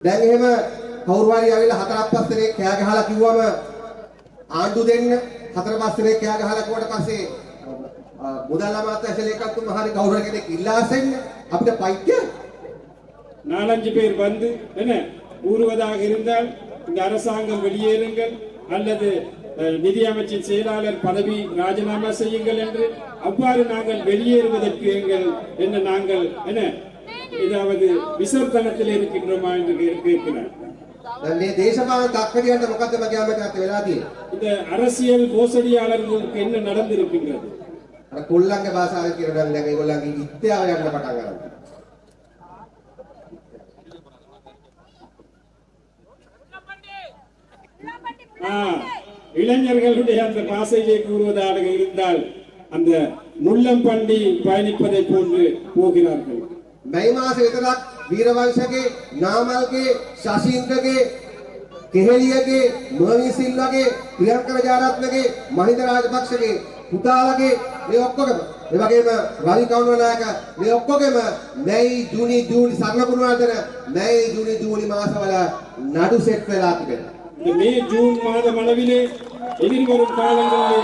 දැන් එහෙම කවුරු හරි ආවිල්ලා හතරක් පස් දෙනෙක් කෑ ගහලා කිව්වම ආණ්ඩු දෙන්න හතර පස් දෙනෙක් කෑ ගහලා කිව්වට පස්සේ මුදල් අමාත්‍ය ශලේකතුමා හරි කවුරු හරි කෙනෙක් ඉල්ලා අසෙන්න අපිට பைத்திய நாலஞ்சு பேர் வந்து என்ன கூறுவதாக இருந்தால் இந்த அரசாங்கம் வெளியேறுங்கள் அல்லது நிதியமைச்சின் செயலாளர் பதவி ராஜினாமா செய்யுங்கள் என்று அவ்வாறு நாங்கள் வெளியேறுவதற்கு நாங்கள் என்ன ஏதாவது விசர்த்தனத்தில் இருக்கின்றோமா என்று கேட்கிறார். මේ දේශපාලන තක්කඩියන්ට මොකද්ද මගේ අමතකත් වෙලා තියෙන්නේ? இந்த அரசியல் மோசடியாளர்களுக்கு என்ன நடந்திருக்கின்றது? අර කොල්ලන්ගේ භාෂාවෙන් කියනවා නම් දැන් ඒගොල්ලන්ගේ ඉත්‍යාව යන්න පටන් ගන්නවා. இளைஞர்களுடைய அந்த பாசையை கூறுவதாக இருந்தால் அந்த முள்ளம்பண்டி பயணிப்பதை போன்று போகிறார்கள். මැයි මාසෙ විතරක් වීරවංශගේ නාමල්ගේ ශශීන්ද්‍රගේ කෙහෙලියගේ මර්නී සිල්වාගේ ප්‍රියංක විජයරත්නගේ මහින්ද රාජපක්ෂගේ පුතාලගේ මේ ඔක්කොගම ඒ වගේම රවි කරුණානායක මේ ඔක්කොගෙම මැයි ජූනි සරණ කුරුණාතන මැයි ජූනි මාසවල නඩු සෙට් වෙලා තිබෙනවා. இந்த மே ஜூன் மாதம் அளவிலே எதிர்வரும் காலங்களிலே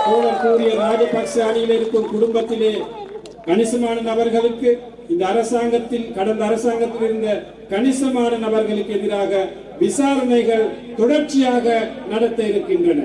தோழர் கூறிய ராஜபக்ச அணியில் இருக்கும் குடும்பத்திலே கணிசமான நபர்களுக்கு இந்த அரசாங்கத்தில் கடந்த அரசாங்கத்தில் இருந்த கணிசமான நபர்களுக்கு எதிராக விசாரணைகள் தொடர்ச்சியாக நடத்த இருக்கின்றன.